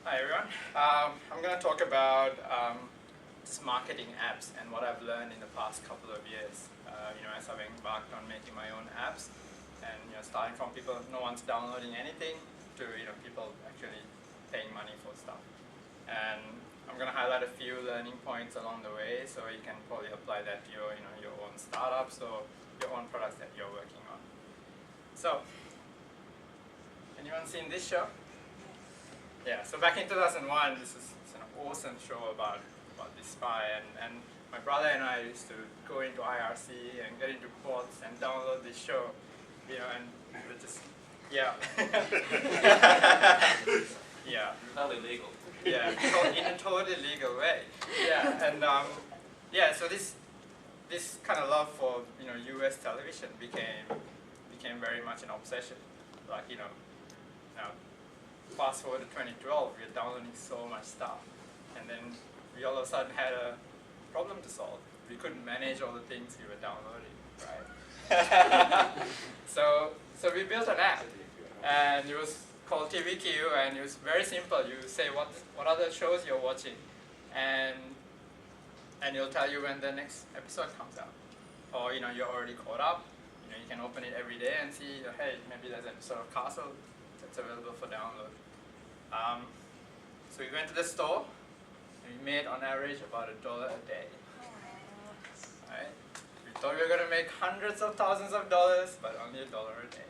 Hi everyone. I'm going to talk about just marketing apps and what I've learned in the past couple of years. As I've embarked on making my own apps, and starting from people, no one's downloading anything, to people actually paying money for stuff. And I'm going to highlight a few learning points along the way, so you can probably apply that to your own startups or your own products that you're working on. So, anyone seen this show? Yeah, so back in 2001, this is an awesome show about this spy, and my brother and I used to go into IRC and get into bots and download this show, and we just, yeah. Yeah. Totally legal. Yeah, in a totally legal way. Yeah, and yeah, so this kind of love for US television became very much an obsession. Like now. Fast forward to 2012, we were downloading so much stuff, and then we all of a sudden had a problem to solve. We couldn't manage all the things we were downloading, right? so we built an app, and it was called TVQ, and it was very simple. You say what other shows you're watching, and it'll tell you when the next episode comes out, or you're already caught up. You can open it every day and see, hey, maybe there's an episode of Castle that's available for download. So we went to the store, and we made on average about $1 a day. Right? We thought we were going to make hundreds of thousands of dollars, but only $1 a day.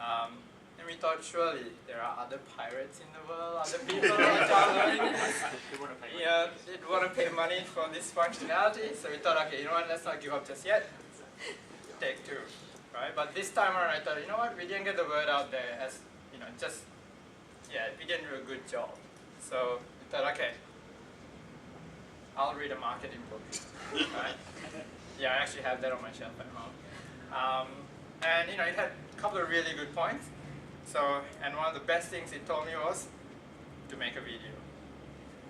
And we thought, surely there are other pirates in the world, other people who are downloading this. They'd want to pay money for this functionality. So we thought, okay, let's not give up just yet. Take two, right? But this time around, I thought, we didn't get the word out there as, we didn't do a good job. So we thought, okay, I'll read a marketing book, right? Yeah, I actually have that on my shelf at home. And it had a couple of really good points. So, and one of the best things it told me was to make a video,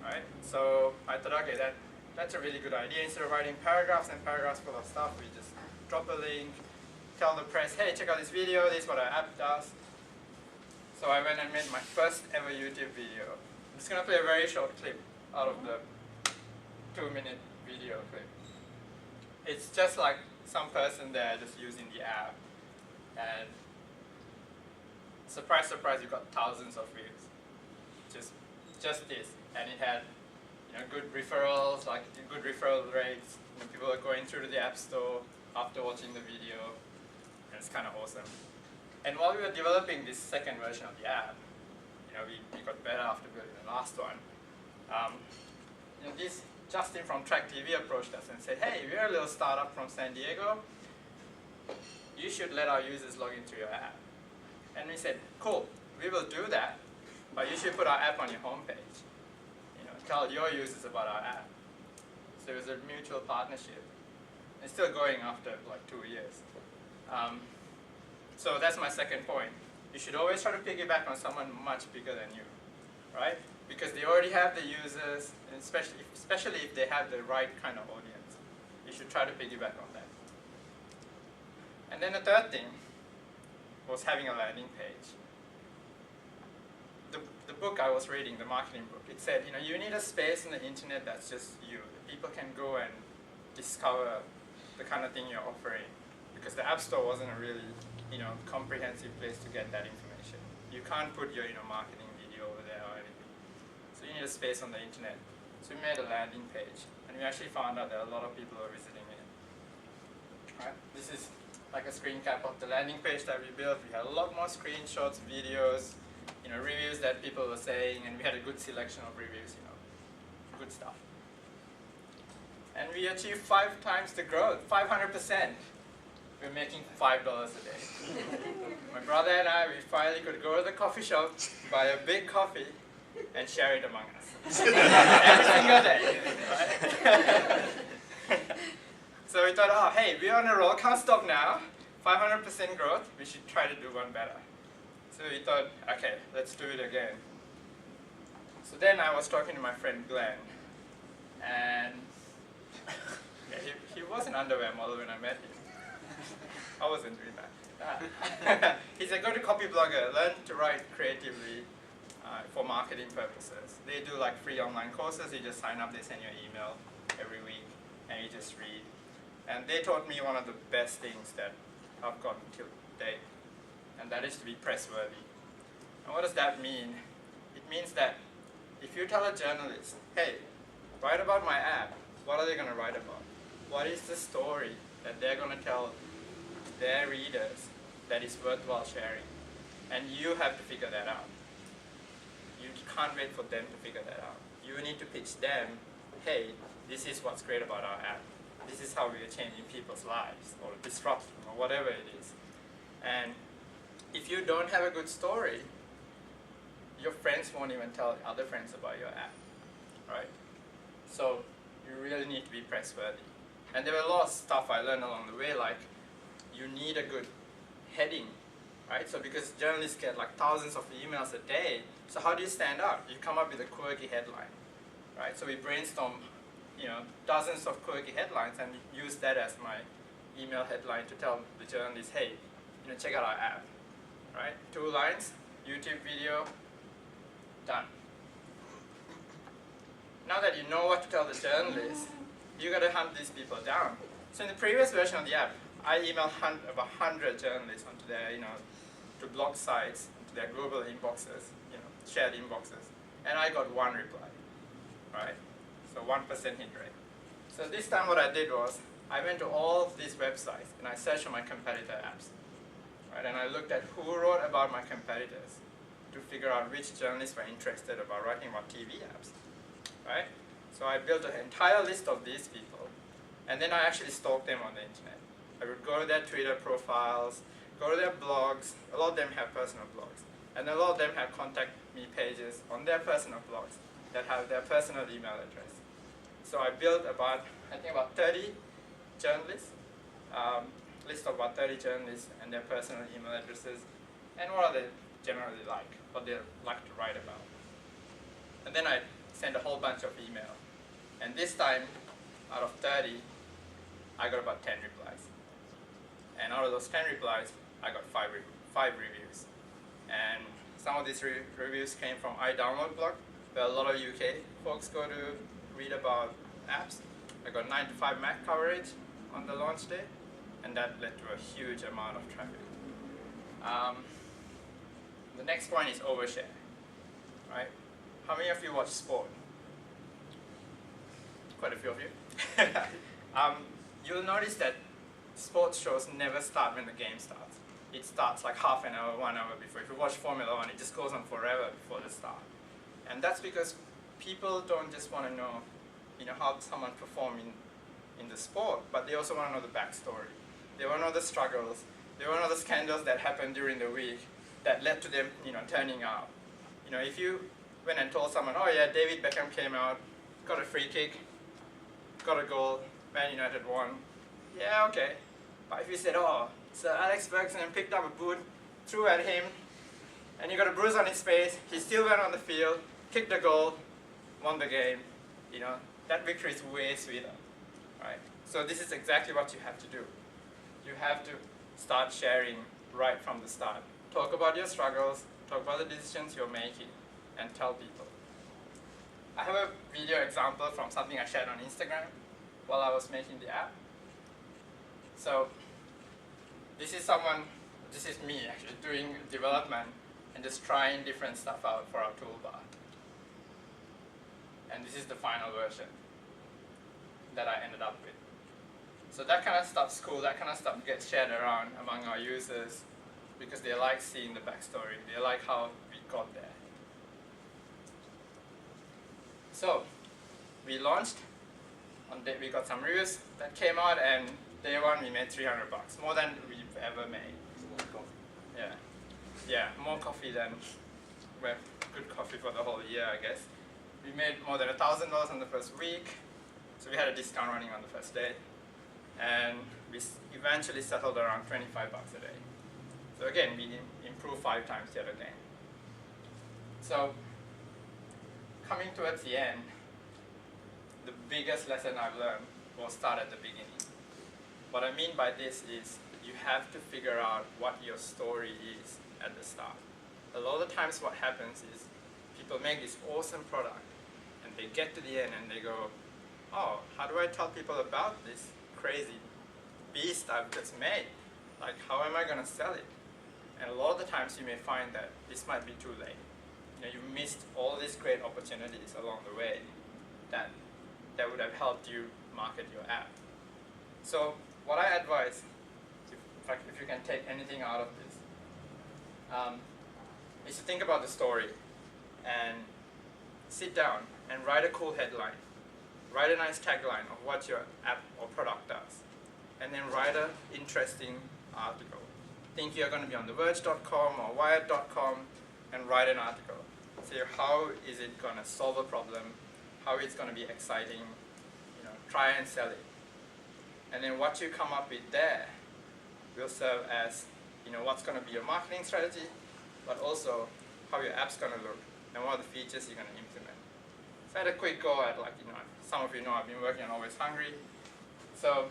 right? So I thought, okay, that's a really good idea. Instead of writing paragraphs and paragraphs full of stuff, we just drop a link, tell the press, hey, check out this video, this is what our app does. So I went and made my first ever YouTube video. I'm just going to play a very short clip out of the 2-minute video clip. It's just like some person there just using the app, and surprise, surprise, you got thousands of views. Just this, and it had good referrals, like good referral rates. People are going through to the app store after watching the video. And it's kind of awesome. And while we were developing this second version of the app, we got better after building the last one. This Justin from Track TV approached us and said, hey, we're a little startup from San Diego. You should let our users log into your app. And we said, cool, we will do that, but you should put our app on your homepage. Tell your users about our app. So it was a mutual partnership. It's still going after like 2 years. So that's my second point. You should always try to piggyback on someone much bigger than you, right? Because they already have the users, and especially if they have the right kind of audience. You should try to piggyback on that. And then the third thing was having a landing page. The book I was reading, the marketing book, it said, you need a space in the internet that's just you. People can go and discover the kind of thing you're offering, because the App Store wasn't a really comprehensive place to get that information. You can't put your marketing video over there or anything. So you need a space on the internet. So we made a landing page, and we actually found out that a lot of people were visiting it. Right? This is like a screen cap of the landing page that we built. We had a lot more screenshots, videos, reviews that people were saying, and we had a good selection of reviews, good stuff. And we achieved 5 times the growth, 500%. We're making $5 a day. My brother and I, we finally could go to the coffee shop, buy a big coffee, and share it among us. Every single day. Right? So we thought, oh, hey, we're on a roll, can't stop now. 500% growth, we should try to do one better. So we thought, okay, let's do it again. So then I was talking to my friend Glenn, and he was an underwear model when I met him. I wasn't doing that. He said, go to Copy Blogger, learn to write creatively, for marketing purposes. They do like free online courses. You just sign up, they send you an email every week, and you just read. And they taught me one of the best things that I've gotten till date, and that is to be press-worthy. And what does that mean? It means that if you tell a journalist, hey, write about my app, what are they going to write about? What is the story that they're going to tell their readers that is worthwhile sharing? And you have to figure that out. You can't wait for them to figure that out. You need to pitch them, hey, this is what's great about our app. This is how we are changing people's lives, or disrupting, or whatever it is. And if you don't have a good story, your friends won't even tell other friends about your app, right? So you really need to be press-worthy. And there were a lot of stuff I learned along the way, like you need a good heading, right? So because journalists get like thousands of emails a day, so how do you stand out? You come up with a quirky headline, right? So we brainstorm, dozens of quirky headlines and use that as my email headline to tell the journalist, hey, check out our app, right? 2 lines, YouTube video, done. Now that you know what to tell the journalist, you got to hunt these people down. So in the previous version of the app, I emailed about 100 journalists onto their, to blog sites, to their global inboxes, shared inboxes, and I got 1 reply, right? So 1% hit rate. So this time what I did was, I went to all of these websites and I searched for my competitor apps, right? And I looked at who wrote about my competitors to figure out which journalists were interested about writing about TV apps, right? So I built an entire list of these people, and then I actually stalked them on the internet. I would go to their Twitter profiles, go to their blogs. A lot of them have personal blogs, and a lot of them have contact me pages on their personal blogs that have their personal email address. So I built about 30 journalists, list of about 30 journalists and their personal email addresses, and what are they generally like, what they like to write about. And then I sent a whole bunch of email. And this time, out of 30, I got about 10 replies. And out of those 10 replies, I got 5 reviews. And some of these reviews came from iDownload blog, where a lot of UK folks go to read about apps. I got 9 to 5 Mac coverage on the launch day, and that led to a huge amount of traffic. The next point is overshare, right? How many of you watch sport? Quite a few of you. You'll notice that sports shows never start when the game starts. It starts like half an hour, 1 hour before. If you watch Formula 1, it just goes on forever before the start. And that's because people don't just want to know, how someone performed in the sport, but they also want to know the backstory. They want to know the struggles. They want to know the scandals that happened during the week that led to them, turning out. If you went and told someone, oh yeah, David Beckham came out, got a free kick, got a goal, Man United won. Yeah, okay. But if you said, oh, so Alex Ferguson picked up a boot, threw at him, and he got a bruise on his face, he still went on the field, kicked the goal, won the game, that victory is way sweeter, right? So this is exactly what you have to do. You have to start sharing right from the start. Talk about your struggles, talk about the decisions you're making, and tell people. I have a video example from something I shared on Instagram while I was making the app. So this is me actually doing development and just trying different stuff out for our toolbar. And this is the final version that I ended up with. So that kind of stuff's cool, that kind of stuff gets shared around among our users because they like seeing the backstory, they like how we got there. So we launched, we got some reviews that came out, and day 1 we made $300, more than we've ever made. Yeah, more coffee than, well, good coffee for the whole year, I guess. We made more than $1,000 in the first week, so we had a discount running on the first day, and we eventually settled around $25 a day. So again, we improved 5 times yet again. So coming towards the end, the biggest lesson I've learned will start at the beginning. What I mean by this is you have to figure out what your story is at the start. A lot of the times what happens is people make this awesome product, and they get to the end and they go, oh, how do I tell people about this crazy beast I've just made? Like, how am I going to sell it? And a lot of the times you may find that this might be too late. You know, you missed all these great opportunities along the way that would have helped you market your app. So what I advise, if you can take anything out of this, is to think about the story and sit down and write a cool headline. Write a nice tagline of what your app or product does. And then write an interesting article. Think you're going to be on TheVerge.com or Wired.com and write an article. Say how is it going to solve a problem, how it's going to be exciting, you know, try and sell it. And then what you come up with there will serve as, you know, what's going to be your marketing strategy, but also how your app's going to look and what are the features you're going to implement. So I had a quick go at, like, you know, some of you know I've been working on Always Hungry. So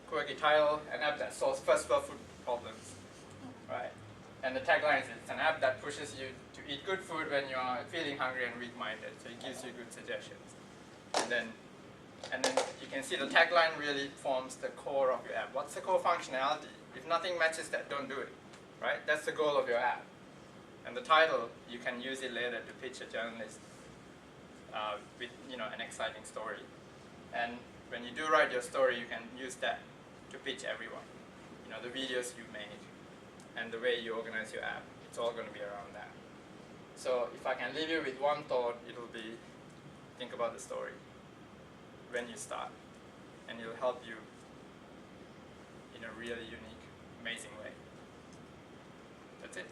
quirky title, an app that solves first world food problems, right? And the tagline is it's an app that pushes you to eat good food when you are feeling hungry and weak-minded. So it gives you good suggestions. And then you can see the tagline really forms the core of your app. What's the core functionality? If nothing matches that, don't do it, right? That's the goal of your app. And the title, you can use it later to pitch a journalist with, you know, an exciting story. And when you do write your story, you can use that to pitch everyone. You know, the videos you made and the way you organize your app, it's all going to be around that. So if I can leave you with one thought, it'll be think about the story when you start, and it'll help you in a really unique, amazing way. That's it.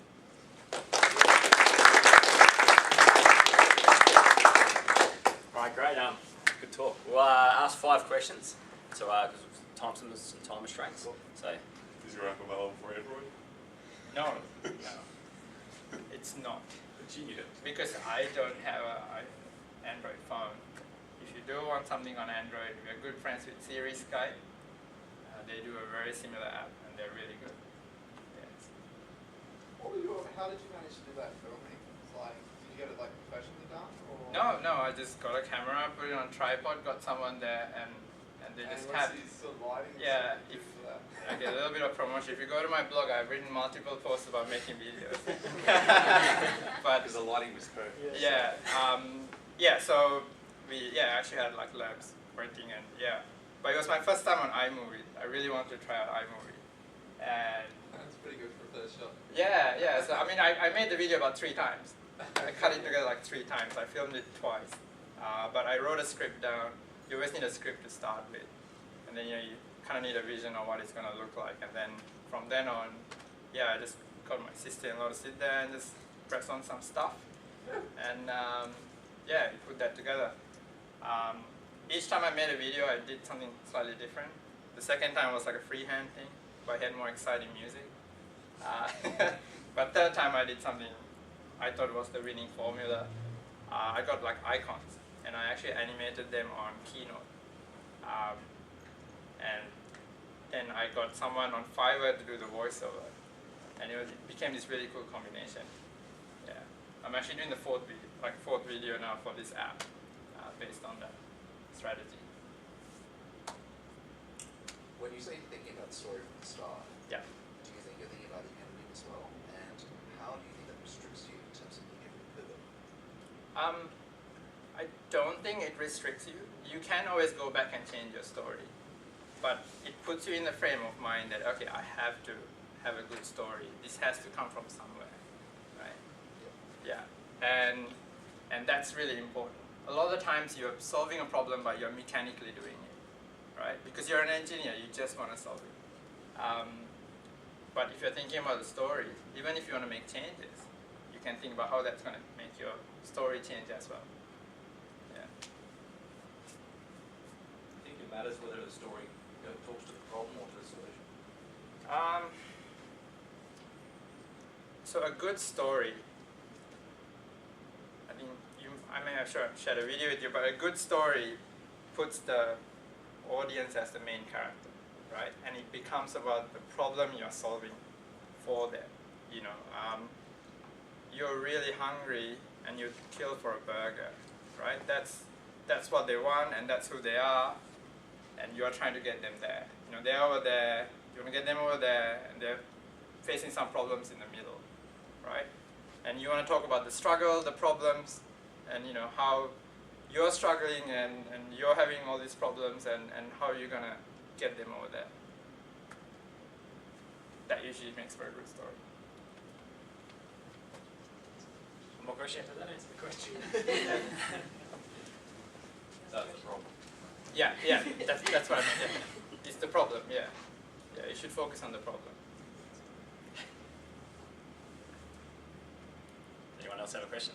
Right, great. Good talk. We'll ask 5 questions. So, because time limits and time restraints. Cool. So, Is your app available for Android? No, it's not. But you need it. Because I don't have an Android phone. If you do want something on Android, we're good friends with Siri Skype. They do a very similar app, and they're really good. Yes. How did you manage to do that filming? It's like, did you get it like professionally done? Or? No, I just got a camera, put it on a tripod, got someone there, and they just have. Sort of lighting Yeah, and stuff for that? Okay, a little bit of promotion. If you go to my blog, I've written multiple posts about making videos. But Because the lighting was perfect. yeah, so we actually had like labs printing and but it was my first time on iMovie. I really wanted to try out iMovie, and That's pretty good for a first shot. yeah. So I mean, I made the video about 3 times. I cut it together like 3 times. I filmed it twice, but I wrote a script down. You always need a script to start with, and then you kind of need a vision of what it's going to look like, and then from then on, I just got my sister-in-law to sit there and just press on some stuff, and we put that together. Each time I made a video, I did something slightly different. The second time was like a freehand thing, but I had more exciting music. But third time I did something I thought was the winning formula. I got like icons, and I actually animated them on Keynote. And then I got someone on Fiverr to do the voiceover, and it became this really cool combination. Yeah, I'm actually doing the fourth video now for this app, based on that strategy. When you say thinking about the story from the start, Yeah. do you think you're thinking about the ending as well? And how do you think that restricts you in terms of being able to pivot? I don't think it restricts you. You can always go back and change your story, but it puts you in the frame of mind that, okay, I have to have a good story. This has to come from somewhere, right? Yeah, and that's really important. A lot of the times you're solving a problem, but you're mechanically doing it, right? Because you're an engineer, you just want to solve it. But if you're thinking about the story, even if you want to make changes, you can think about how that's going to make your story change as well. Yeah. I think it matters whether the story talks to the problem or to the solution. So a good story, I think I may have shared a video with you, but a good story puts the audience as the main character, right? And it becomes about the problem you're solving for them. You know, you're really hungry and you kill for a burger, right? That's what they want and that's who they are, and you're trying to get them there. You know, they're over there, you want to get them over there, and they're facing some problems in the middle, right? And you want to talk about the struggle, the problems, and you know how you're struggling and you're having all these problems, and how you're going to get them over there. That usually makes for a good story. One more question? Did that answer the question? That's the problem. Yeah, that's what I meant. Yeah. It's the problem. Yeah, you should focus on the problem. Anyone else have a question?